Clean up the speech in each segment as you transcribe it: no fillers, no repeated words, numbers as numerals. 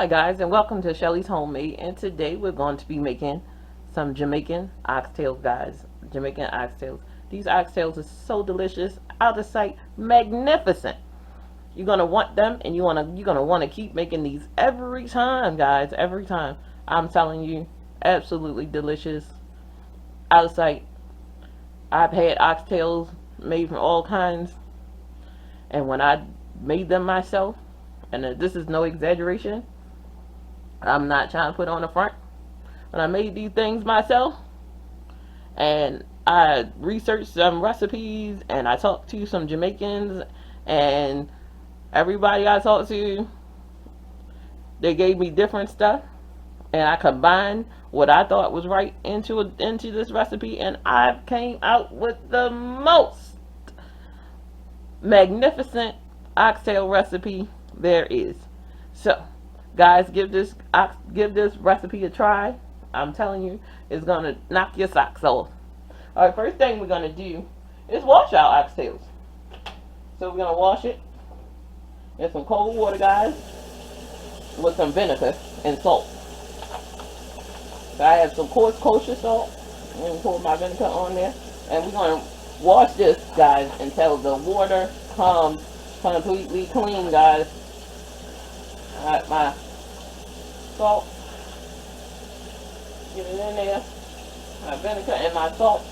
Hi guys, and welcome to Shelly's Homemade, and today we're going to be making some Jamaican oxtails, guys. Jamaican oxtails. These oxtails are so delicious, out of sight, magnificent. You're gonna want them, and you're gonna want to keep making these every time, guys. Every time. I'm telling you, absolutely delicious, out of sight. I've had oxtails made from all kinds, and when I made them myself, and this is no exaggeration, I'm not trying to put on the front. When I made these things myself, and I researched some recipes, and I talked to some Jamaicans, and everybody I talked to, they gave me different stuff, and I combined what I thought was right into this recipe, and I came out with the most magnificent oxtail recipe there is. So, guys, give this recipe a try. I'm telling you, it's gonna knock your socks off. All right, first thing we're gonna do is wash our oxtails. So we're gonna wash it in some cold water, guys, with some vinegar and salt. So I have some coarse kosher salt. I'm gonna pour my vinegar on there, and we're gonna wash this, guys, until the water comes completely clean, guys. All right, my salt, get it in there, my vinegar and my salt.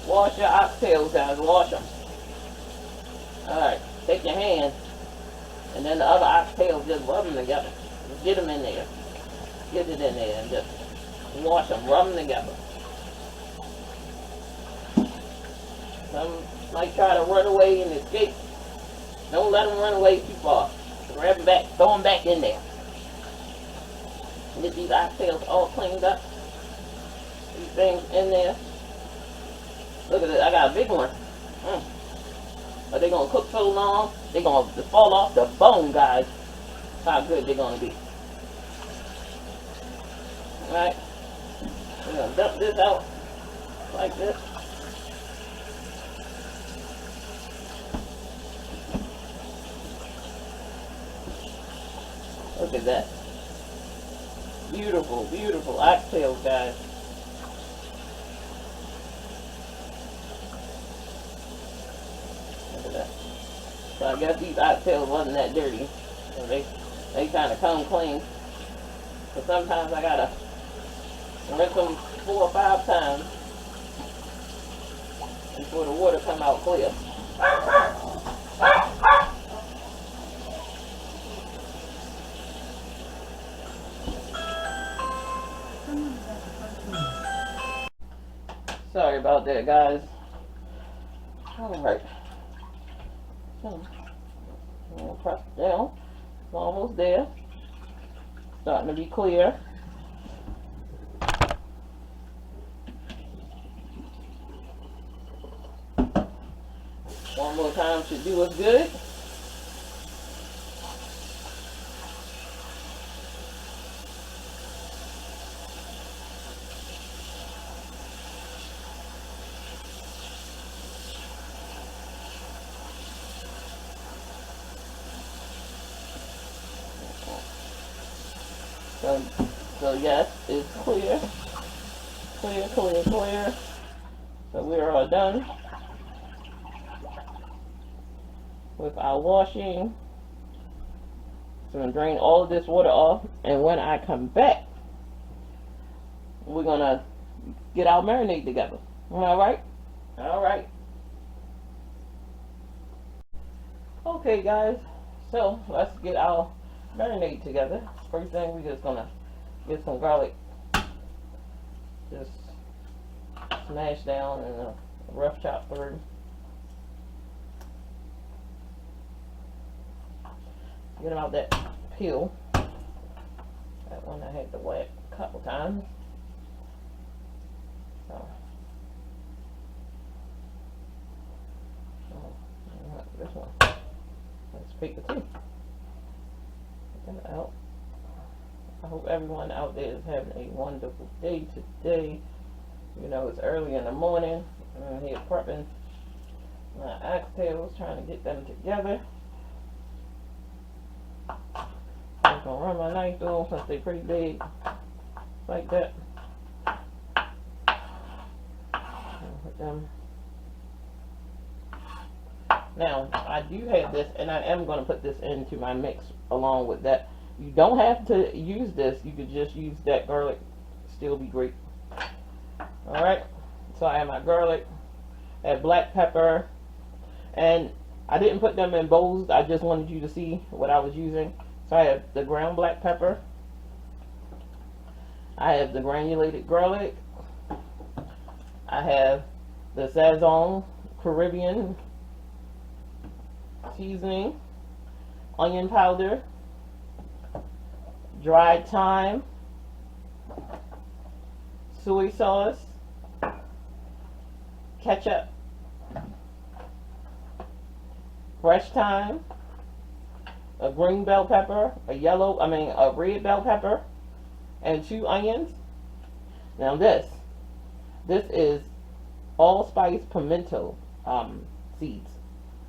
Wash your oxtails, guys, wash them. Alright, take your hand, and then the other oxtails, just rub them together. Just get them in there, get it in there, and just wash them, rub them together. Some might try to run away and escape. Don't let them run away too far. Grab them back, throw them back in there. Get these oxtails all cleaned up. These things in there. Look at it, I got a big one. But they're going to cook so long, they're going to fall off the bone, guys. How good they're going to be. Alright. We're going to dump this out like this. Look at that. Beautiful, beautiful oxtails, guys. Look at that. So I guess these oxtails wasn't that dirty. So they kind of come clean. But sometimes I gotta rinse them 4 or 5 times before the water come out clear. Sorry about that, guys. Alright. So, I'm going to press it down. It's almost there. Starting to be clear. One more time should do us good. So yes, it's clear. Clear, clear, clear. So we are all done with our washing. So I'm going to drain all of this water off, and when I come back, we're going to get our marinade together. Alright? Alright. Okay, guys. So let's get our marinade together. First thing, we're just gonna get some garlic, just smash down and a rough chop through. Get them out that peel. That one I had to wet a couple times. So, this one. Let's pick the two. Get that out. I hope everyone out there is having a wonderful day today. You know, it's early in the morning. I'm here prepping my oxtails, trying to get them together. And not gonna run my knife through them because they're pretty big, like that. Put them. Now, I do have this, and I am going to put this into my mix along with that. You don't have to use this. You could just use that garlic. Still be great. Alright, so I have my garlic, I have black pepper, and I didn't put them in bowls. I just wanted you to see what I was using. So I have the ground black pepper. I have the granulated garlic. I have the Sazon Caribbean seasoning, onion powder, dried thyme, soy sauce, ketchup, fresh thyme, a green bell pepper, a red bell pepper, and 2 onions. Now this is allspice pimento seeds.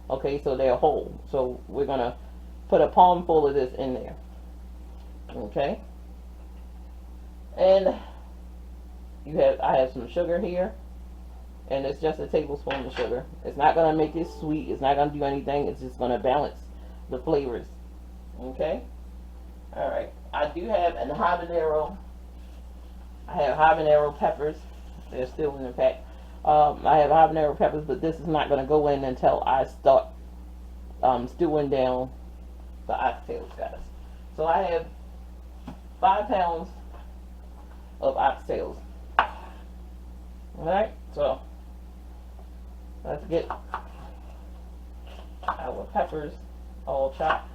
Okay, so they're whole. So we're gonna put a palmful of this in there. Okay, and I have some sugar here, and it's just a tablespoon of sugar. It's not gonna make it sweet. It's not gonna do anything. It's just gonna balance the flavors. Okay. All right. I do have an habanero. I have habanero peppers. They're still in the pack. I have habanero peppers, but this is not going to go in until I start stewing down the oxtails, guys. So I have 5 pounds of oxtails. Alright, so let's get our peppers all chopped.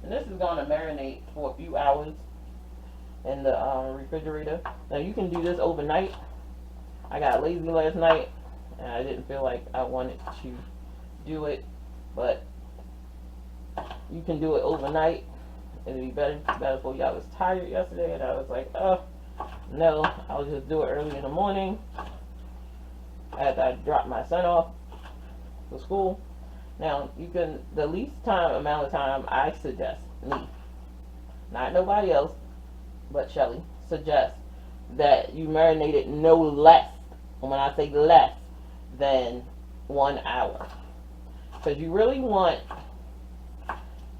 And this is going to marinate for a few hours in the refrigerator. Now you can do this overnight. I got lazy last night and I didn't feel like I wanted to do it, but you can do it overnight. It'll be better for you. I was tired yesterday and I was like, oh no, I'll just do it early in the morning after I drop my son off to school. Now, you can, the least amount of time I suggest, me, not nobody else, but Shelly, suggests that you marinate it no less, and when I say less, than 1 hour. Because you really want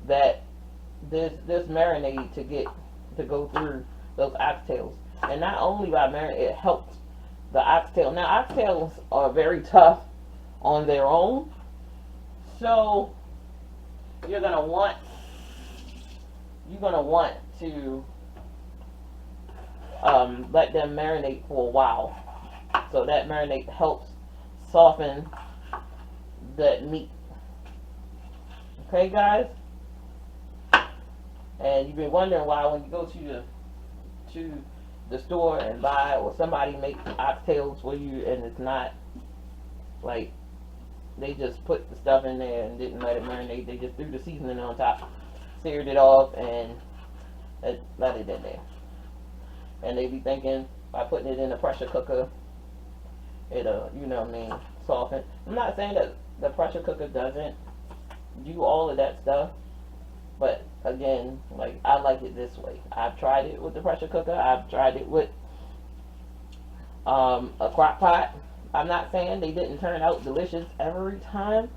that this marinade to go through those oxtails. And not only by marinade, it helps the oxtail. Now, oxtails are very tough on their own. So you're gonna want to let them marinate for a while. So that marinade helps soften that meat. Okay, guys. And you've been wondering why when you go to the store and buy, or somebody make oxtails for you, and it's not like they just put the stuff in there and didn't let it marinate. They just threw the seasoning on top, seared it off, and let it in there. And they be thinking by putting it in a pressure cooker, it'll, you know what I mean, soften. I'm not saying that the pressure cooker doesn't do all of that stuff, but again, like, I like it this way. I've tried it with the pressure cooker. I've tried it with a crock pot. I'm not saying they didn't turn out delicious every time,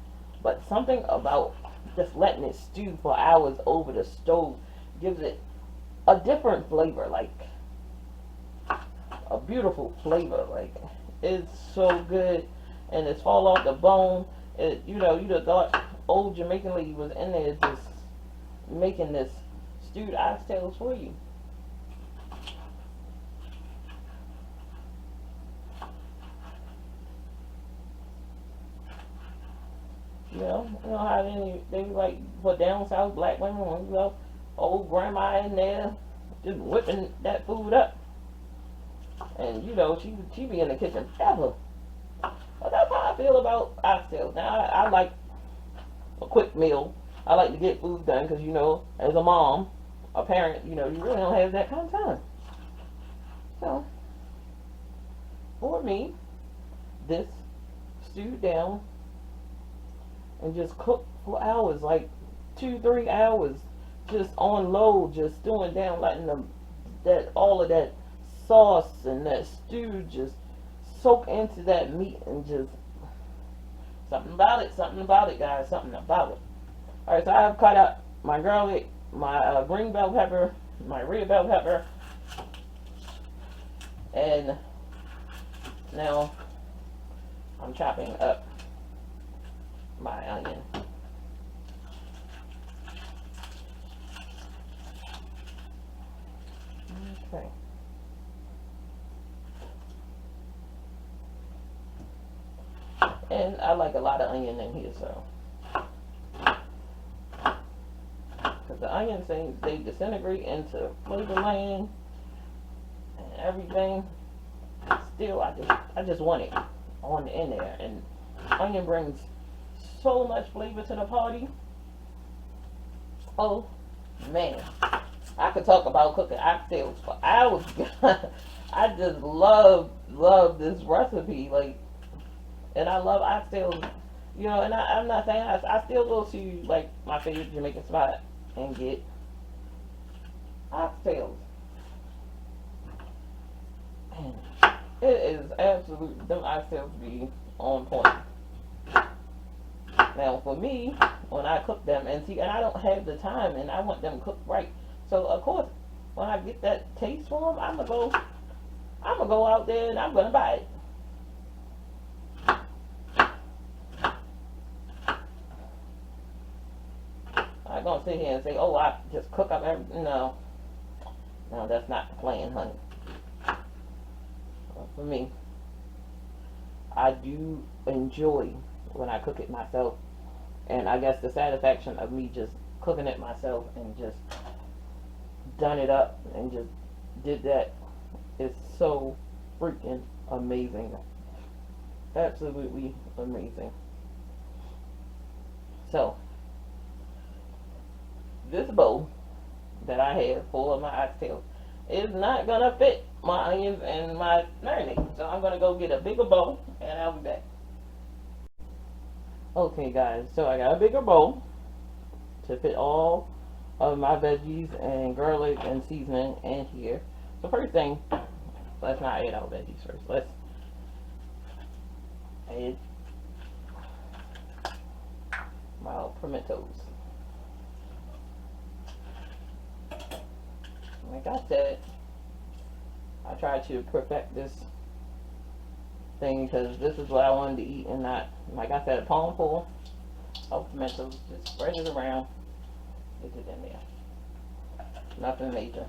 but something about just letting it stew for hours over the stove gives it a different flavor, like a beautiful flavor. Like, it's so good, and it's fall off the bone. You know, you'd have thought old Jamaican lady was in there just making this stewed oxtails for you. You know how they like for down south black women, when you know old grandma in there just whipping that food up, and you know she be in the kitchen forever. But that's how I feel about oxtails. Now I like a quick meal. I like to get food done because, you know, as a mom, a parent, you know, you really don't have that kind of time. So for me, this stew down and just cook for hours, like 2-3 hours, just on low, just stewing down, letting them that all of that sauce and that stew just soak into that meat, and just something about it, guys, something about it. All right, so I have cut up my garlic, my green bell pepper, my red bell pepper, and now I'm chopping up my onion. Okay. And I like a lot of onion in here, so. Because the onions, they disintegrate into flavor land and everything. Still, I just want it on in there. And onion brings so much flavor to the party. Oh, man. I could talk about cooking oxtails for hours. I just love this recipe. Like, and I love oxtails, you know, and I'm not saying, I still go to, like, my favorite Jamaican spot and get oxtails. And it is absolute, them oxtails be on point. Now, for me, when I cook them, and I don't have the time, and I want them cooked right. So, of course, when I get that taste for them, I'm gonna go out there and I'm gonna buy it. I'm not gonna sit here and say, oh, I just cook up everything. No, that's not the plan, honey. For me, I do enjoy when I cook it myself, and I guess the satisfaction of me just cooking it myself and just done it up and just did that is so freaking amazing. Absolutely amazing. So, this bowl that I have full of my oxtails is not gonna fit my onions and my marinade. So I'm gonna go get a bigger bowl and I'll be back. Okay guys, so I got a bigger bowl to fit all of my veggies and garlic and seasoning in here. So first thing, let's not add our veggies first. Let's add my pimentos. Like I said, I tried to perfect this thing because this is what I wanted to eat, and not, like I said, a palm full of pimentos. Just spread it around. Get it in there. Nothing major.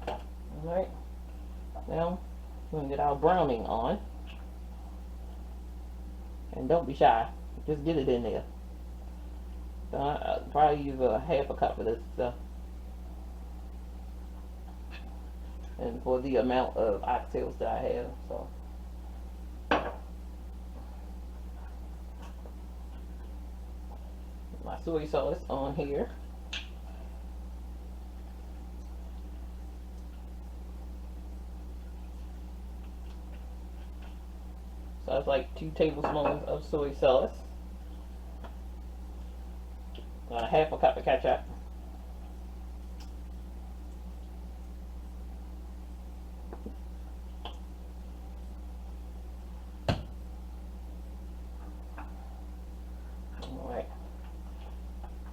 Alright. Now, we're going to get our browning on. And don't be shy. Just get it in there. So I'll probably use a half a cup of this stuff. And for the amount of oxtails that I have, so. My soy sauce on here. So it's like 2 tablespoons of soy sauce. Half a cup of ketchup. Alright.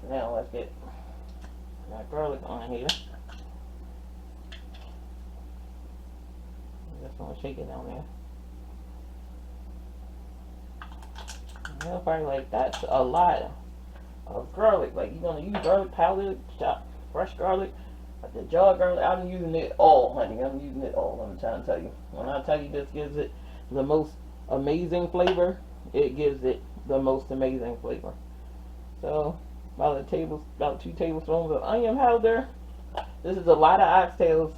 Now let's get my garlic on here. I'm just going to shake it down there. You're probably like, that's a lot of garlic. Like, you're going to use garlic powder, chopped fresh garlic, like the jar garlic. I'm using it all, honey. I'm using it all. I'm trying to tell you. When I tell you this gives it the most amazing flavor, it gives it the most amazing flavor. So, about 2 tablespoons of onion powder. This is a lot of oxtails.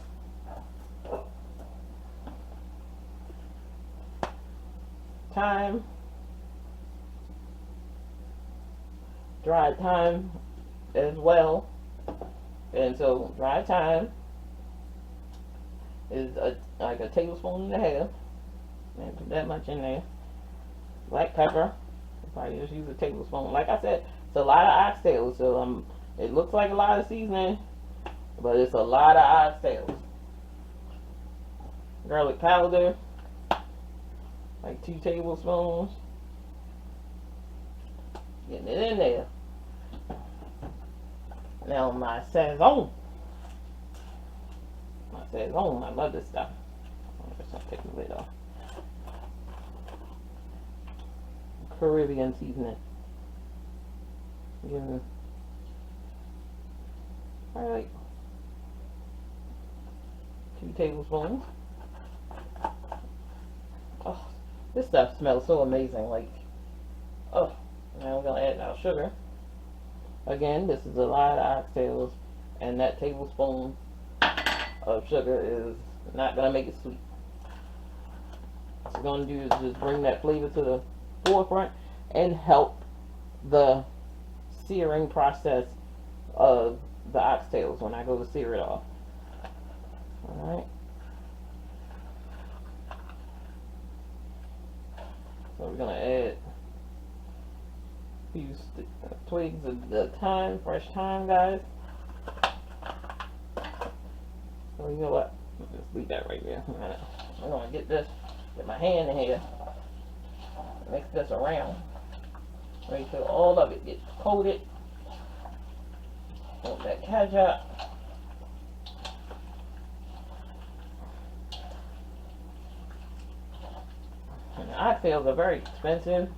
Thyme. Dried thyme as well. And so dried thyme is like a tablespoon and a half. And put that much in there. black pepper. Probably just use a tablespoon. Like I said, it's a lot of oxtails, so it looks like a lot of seasoning, but it's a lot of oxtails. Garlic powder, like 2 tablespoons. Getting it in there. Now my sazon. I love this stuff. I'll take the lid off. Caribbean seasoning. Give probably like 2 tablespoons. Oh, this stuff smells so amazing. Like, oh, now we're gonna add our sugar. Again, this is a lot of oxtails, and that tablespoon of sugar is not gonna make it sweet. What we're gonna do is just bring that flavor to the forefront and help the searing process of the oxtails when I go to sear it off. Alright. So we're going to add a few twigs of the thyme, fresh thyme, guys. So you know what? Just leave that right there. I'm going to get my hand in here, mix this around. Make sure all of it gets coated with that ketchup. And the oxtails are very expensive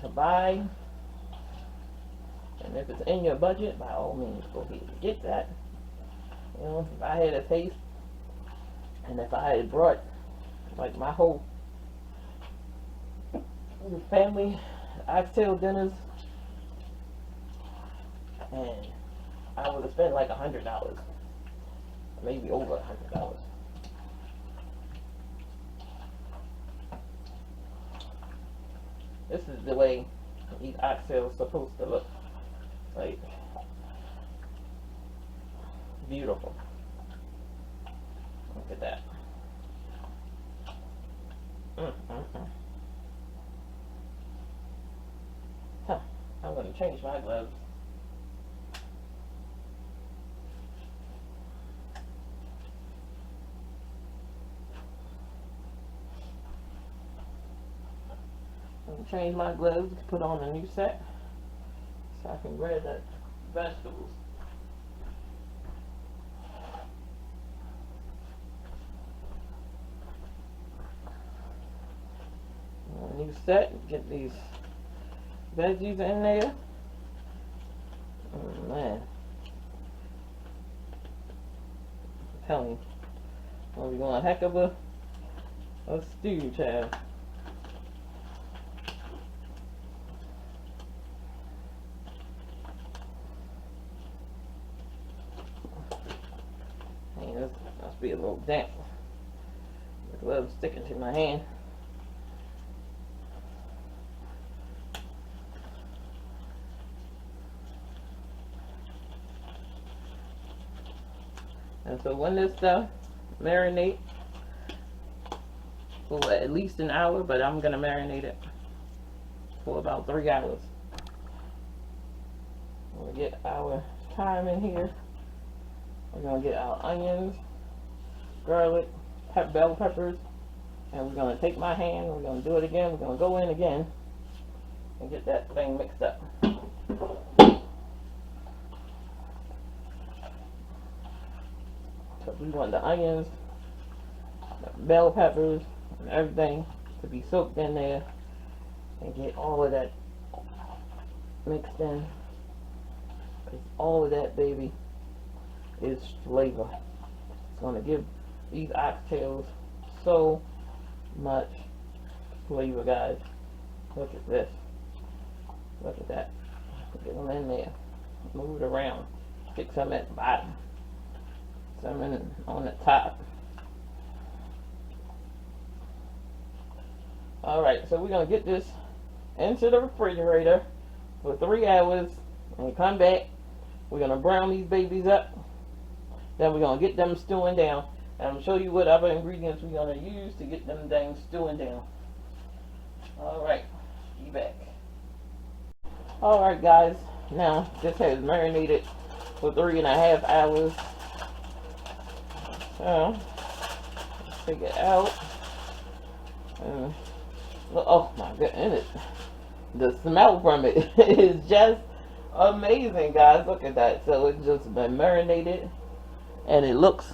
to buy. And if it's in your budget, by all means, go ahead and get that. You know, if I had a taste, and if I had brought like my whole family oxtail dinners, and I would have spent like $100, maybe over $100. This is the way these oxtails supposed to look. Like, beautiful. Look at that. Huh. I'm going to change my gloves. I'm going to change my gloves to put on a new set so I can grab the vegetables. New set, get these veggies in there. Oh man, I'm telling you, we're going a heck of a stew, child. Hey, this must be a little damp. The glove's sticking to my hand. And so when this stuff marinate for at least an hour, but I'm going to marinate it for about 3 hours. We'll get our thyme in here. We're going to get our onions, garlic, bell peppers, and we're going to take my hand, we're going to do it again, we're going to go in again and get that thing mixed up. We want the onions, the bell peppers, and everything to be soaked in there and get all of that mixed in. Because all of that, baby, is flavor. It's going to give these oxtails so much flavor, guys. Look at this. Look at that. Get them in there. Move it around. Stick some at the bottom. Some on the top. Alright, so we're going to get this into the refrigerator for 3 hours. When we come back, we're going to brown these babies up. Then we're going to get them stewing down. And I'm going to show you what other ingredients we're going to use to get them things stewing down. Alright, be back. Alright guys, now this has marinated for 3.5 hours. So, let's take it out. Oh my goodness, the smell from it is just amazing, guys. Look at that. So it's just been marinated and it looks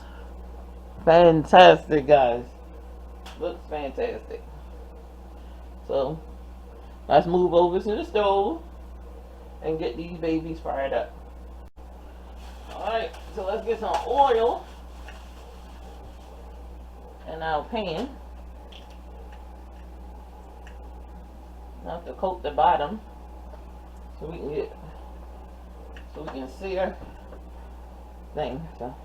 fantastic, guys. Looks fantastic. So let's move over to the stove and get these babies fried up. Alright, so let's get some oil in our pan. Now to coat the bottom so we can sear thing. So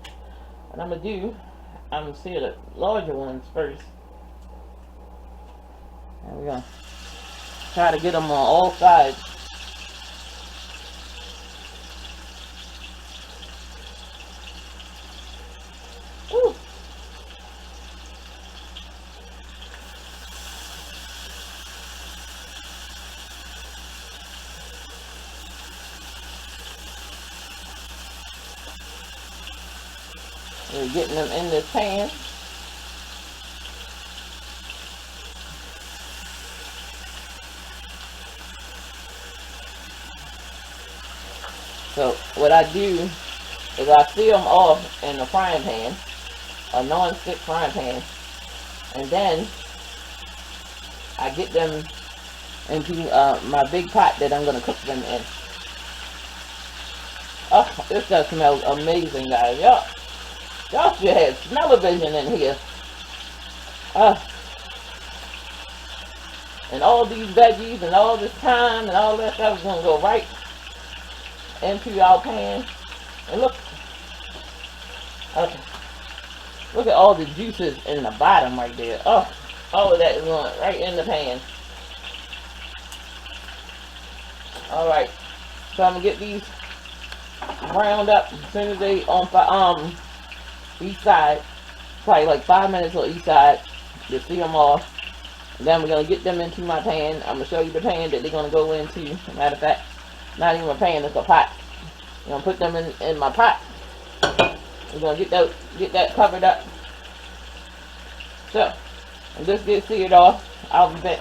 what I'm gonna sear the larger ones first. And we're gonna try to get them on all sides. Woo. We're getting them in this pan. So what I do is I seal them off in a frying pan, a non-stick frying pan, and then I get them into my big pot that I'm going to cook them in. Oh, this does smell amazing, guys. Y'all should have smell-o-vision in here. And all these veggies and all this thyme and all that stuff is going to go right into our pan. And look. Okay. Look at all the juices in the bottom right there. Oh, all of that is going right in the pan. Alright. So I'm going to get these browned up as soon as they on each side. Probably like 5 minutes on each side. Just see them off. And then we're going to get them into my pan. I'm going to show you the pan that they're going to go into. Matter of fact, not even a pan, it's a pot. I'm going to put them in my pot. We're going to get that covered up. So, and just get seared off. I'll be back.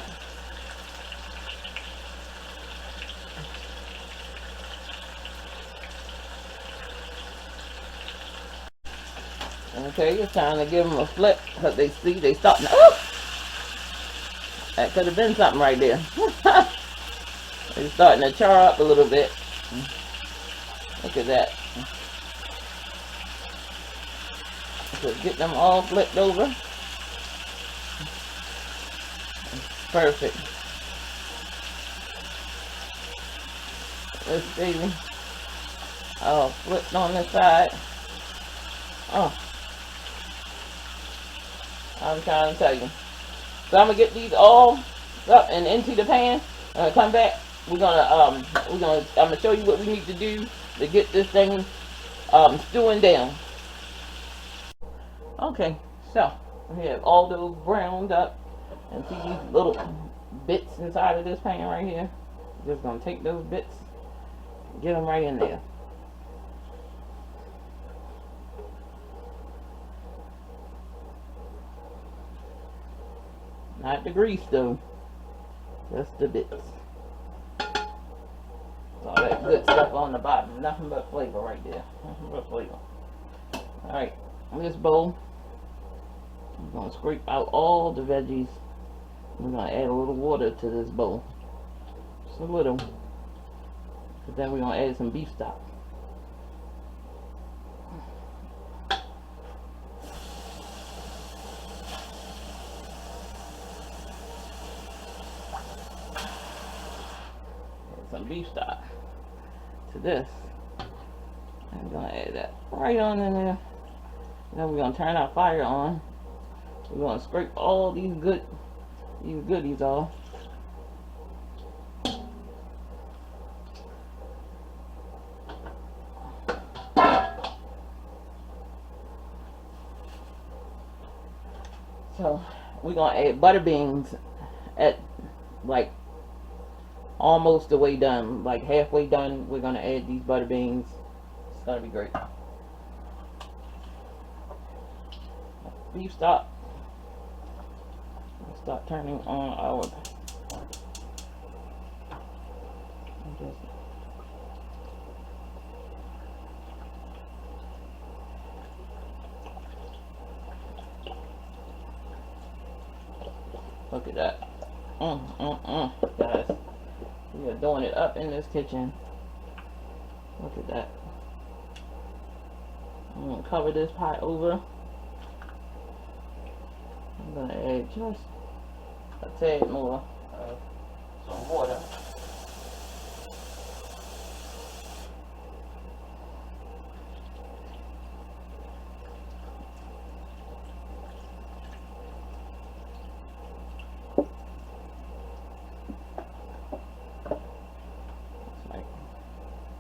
Okay, it's time to give them a flip because they starting to, oh! That could have been something right there. They're starting to char up a little bit. Look at that. So get them all flipped over. Perfect. This baby all flipped on this side. Oh, I'm trying to tell you. So I'm gonna get these all up and into the pan. Come back. I'm gonna show you what we need to do to get this thing stewing down. Okay, so we have all those browned up, and see these little bits inside of this pan right here. Just gonna take those bits, get them right in there. Not the grease though, just the bits. All that good stuff on the bottom, nothing but flavor right there, nothing but flavor. Alright, in this bowl, I'm going to scrape out all the veggies. We're going to add a little water to this bowl, just a little, because then we're going to add some beef stock. Some beef stock to this. I'm gonna add that right on in there. Then we're gonna turn our fire on. We're gonna scrape all these goodies off. So we're gonna add butter beans at like almost the way done, like halfway done. We're gonna add these butter beans. It's gonna be great. Beef stock. We'll start turning on our. Look at that. Guys, we are doing it up in this kitchen. Look at that. I'm going to cover this pot over. I'm going to add just a tad more of some water.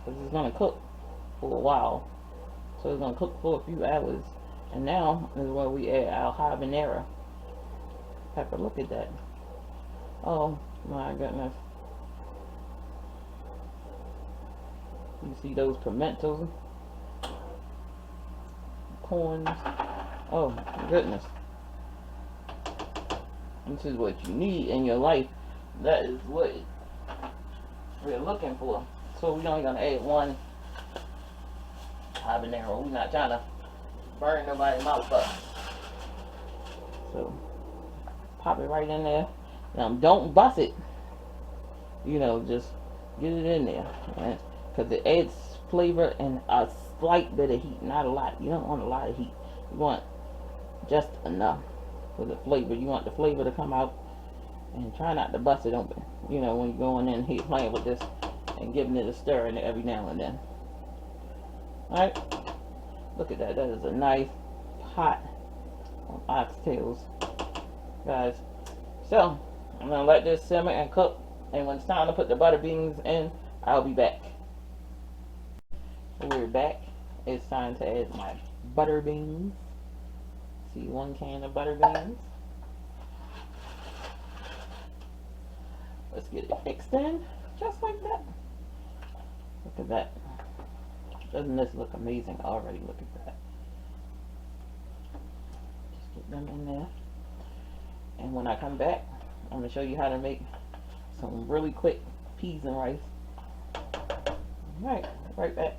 Because it's going to cook for a while. So it's going to cook for a few hours. And now is where we add our habanero pepper. Look at that. Oh my goodness. You see those pimentos? Corns. Oh my goodness. This is what you need in your life. That is what we're looking for. So we're only going to add one habanero. We're not trying to burn nobody's mouth up. So pop it right in there. Now don't bust it. You know, just get it in there, right? Because it adds flavor and a slight bit of heat, not a lot. You don't want a lot of heat. You want just enough for the flavor. You want the flavor to come out, and try not to bust it open. You know, when you're going in here playing with this and giving it a stir in it every now and then. Alright? Look at that. That is a nice pot of oxtails, guys. So I'm gonna let this simmer and cook, and when it's time to put the butter beans in, I'll be back. We're back. It's time to add my butter beans. See, 1 can of butter beans. Let's get it mixed in, just like that. Look at that. Doesn't this look amazing already? Look at that. Just get them in there. And when I come back, I'm going to show you how to make some really quick peas and rice. Alright, right back.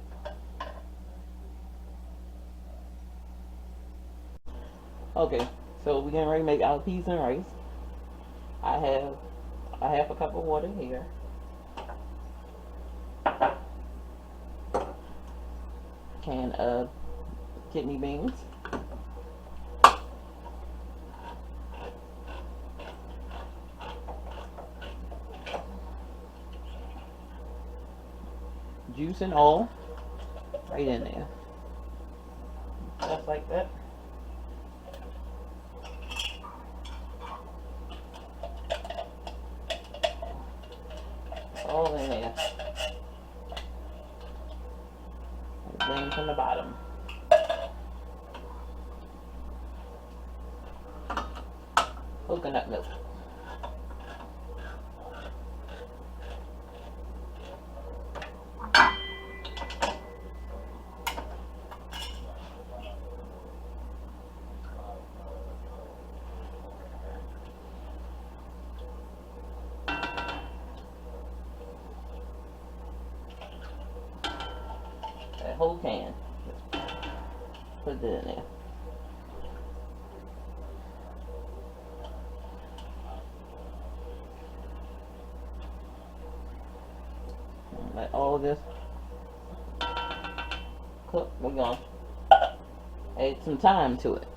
Okay, so we're getting ready to make our peas and rice. I have a half a cup of water here. Can of kidney beans. Juice and all right in there. Just like that. All in there. Everything from the bottom. Coconut milk. That whole can. Just put it in there. Let all of this cook. We're going to add some thyme to it.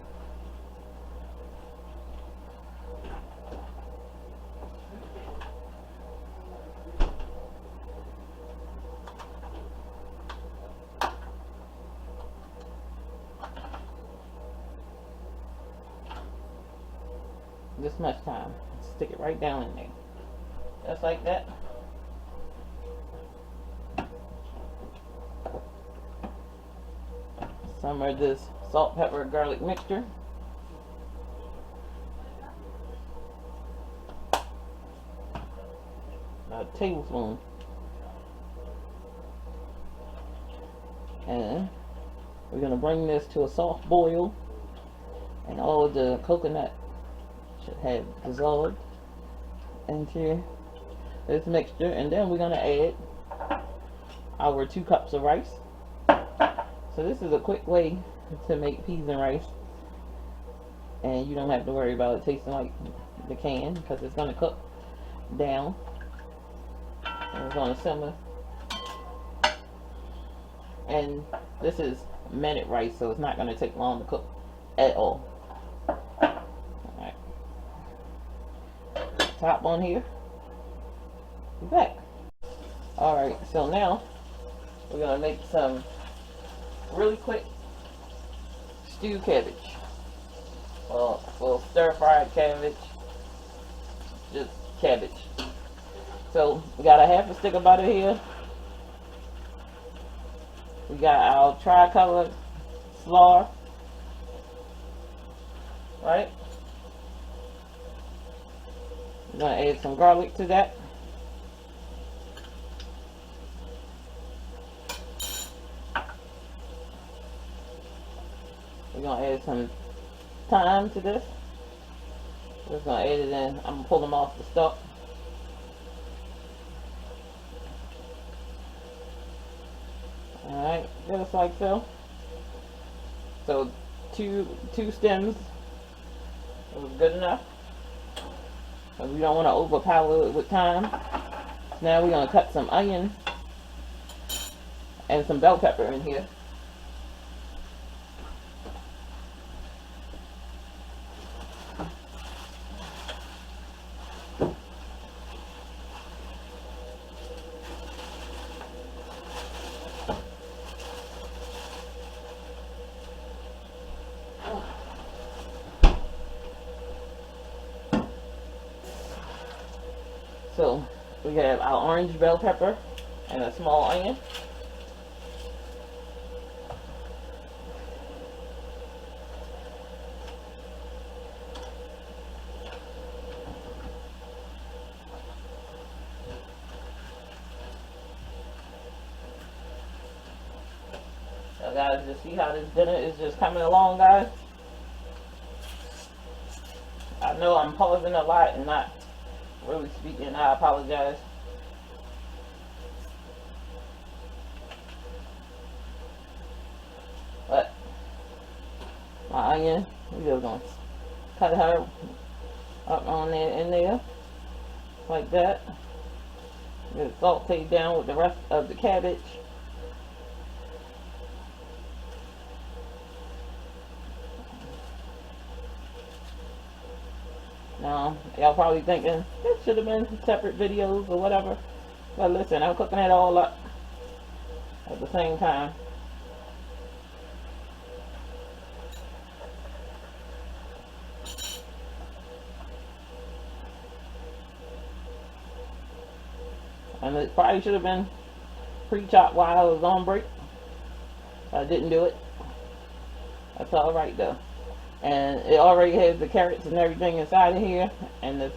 This much time. Stick it right down in there. Just like that. Some of this salt, pepper, garlic mixture. a tablespoon. And we're going to bring this to a soft boil, and all of the coconut should have dissolved into this mixture. And then we're going to add our 2 cups of rice. So this is a quick way to make peas and rice, and you don't have to worry about it tasting like the can, because it's going to cook down and it's going to simmer. And this is minute rice, so it's not going to take long to cook at all. Alright, top on here, be back. Alright, so now we're going to make some really quick stewed cabbage. Well, stir-fried cabbage, just cabbage. So we got a half a stick of butter here. We got our tri-colored flour, right? We're going to add some garlic to that. We're going to add some thyme to this. We're just going to add it in. I'm going to pull them off the stalk. Alright, just like so. So two stems was good enough. So we don't want to overpower it with thyme. So now we're going to cut some onion and some bell pepper in here. So we have our orange bell pepper and a small onion. So guys, just see how this dinner is just coming along, guys. I know I'm pausing a lot and not really speaking. I apologize. But my onion, we just gonna cut her up on there, in there, like that. Get it sauteed down with the rest of the cabbage. Now, y'all probably thinking, it should have been separate videos or whatever. But listen, I'm cooking it all up at the same time. And it probably should have been pre-chopped while I was on break. I didn't do it. That's alright though. And it already has the carrots and everything inside of here, and the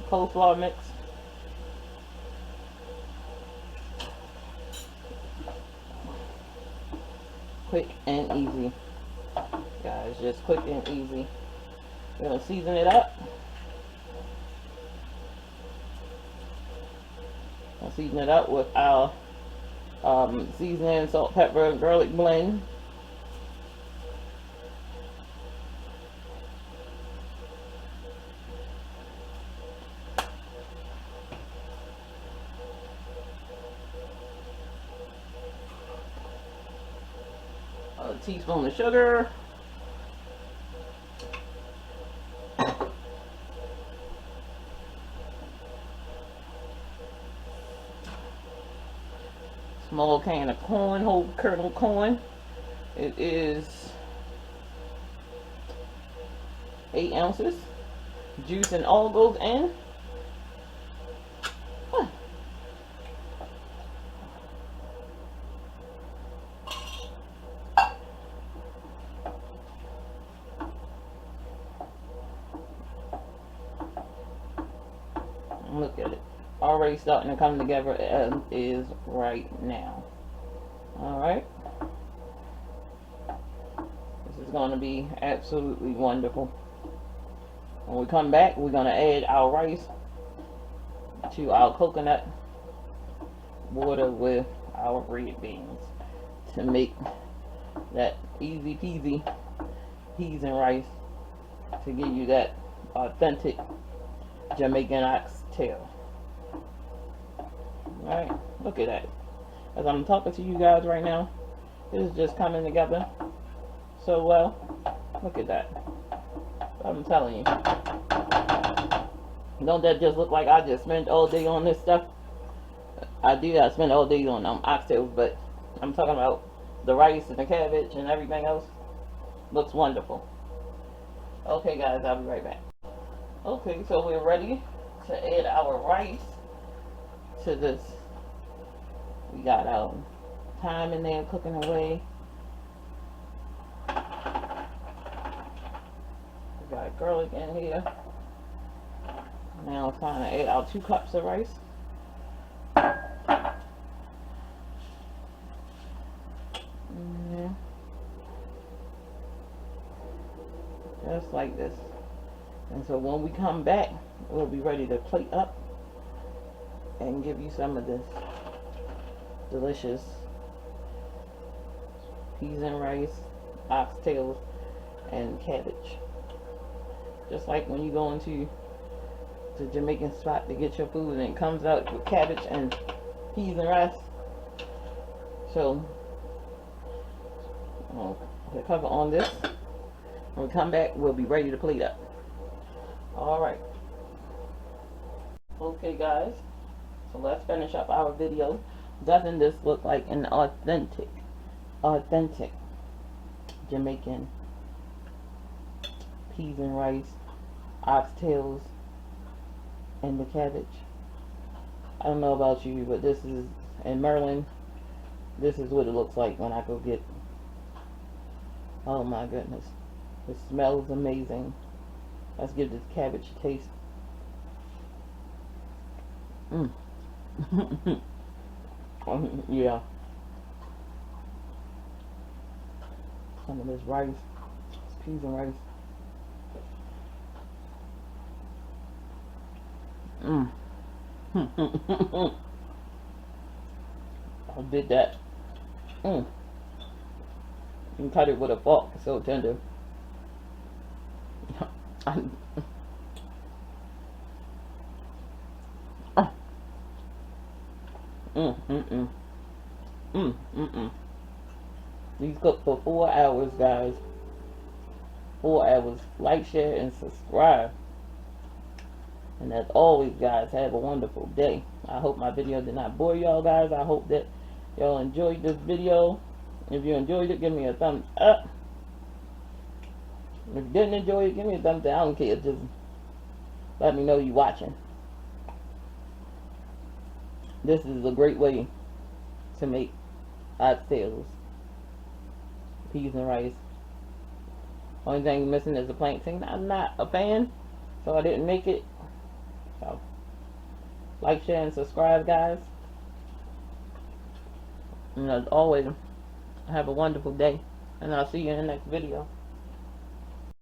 coleslaw mix. Quick and easy, guys, just quick and easy. We're gonna season it up. I'll season it up with our seasoning, salt, pepper, and garlic blend. A teaspoon of sugar. Small can of corn, whole kernel corn. It is 8 ounces. Juice and all goes in. Look at it. already starting to come together as is right now. Alright. This is going to be absolutely wonderful. When we come back, we're going to add our rice to our coconut water with our red beans to make that easy peasy peas and rice, to give you that authentic Jamaican oxtail. Alright, look at that. As I'm talking to you guys right now, this is just coming together so well. Look at that. I'm telling you. Don't that just look like I just spent all day on this stuff? I spend all day on oxtails, but I'm talking about the rice and the cabbage and everything else. Looks wonderful. Okay guys, I'll be right back. Okay, so we're ready to add our rice to this. We got our thyme in there cooking away. We got garlic in here. Now it's time to add our 2 cups of rice. Just like this. And so when we come back, we'll be ready to plate up and give you some of this delicious peas and rice, oxtails, and cabbage. Just like when you go into the Jamaican spot to get your food and it comes out with cabbage and peas and rice. So I'll put a cover on this. When we come back, we'll be ready to plate up. Alright. Okay guys, so let's finish up our video. Doesn't this look like an authentic Jamaican peas and rice, oxtails, and the cabbage? I don't know about you, but this is, in Maryland, this is what it looks like when I go get. Oh my goodness. It smells amazing. Let's give this cabbage a taste. Yeah. Some of this rice. It's peas and rice. I did that. You can cut it with a fork. It's so tender. These cook for 4 hours, guys. 4 hours. Like, share, and subscribe. And as always, guys, have a wonderful day. I hope my video did not bore y'all, guys. I hope that y'all enjoyed this video. If you enjoyed it, give me a thumbs up. If you didn't enjoy it, give me a thumbs down. I don't care. Just let me know you watching. This is a great way to make oxtails, peas and rice. Only thing missing is the plantain. I'm not a fan, so I didn't make it. So, like, share, and subscribe, guys. And as always, have a wonderful day. And I'll see you in the next video.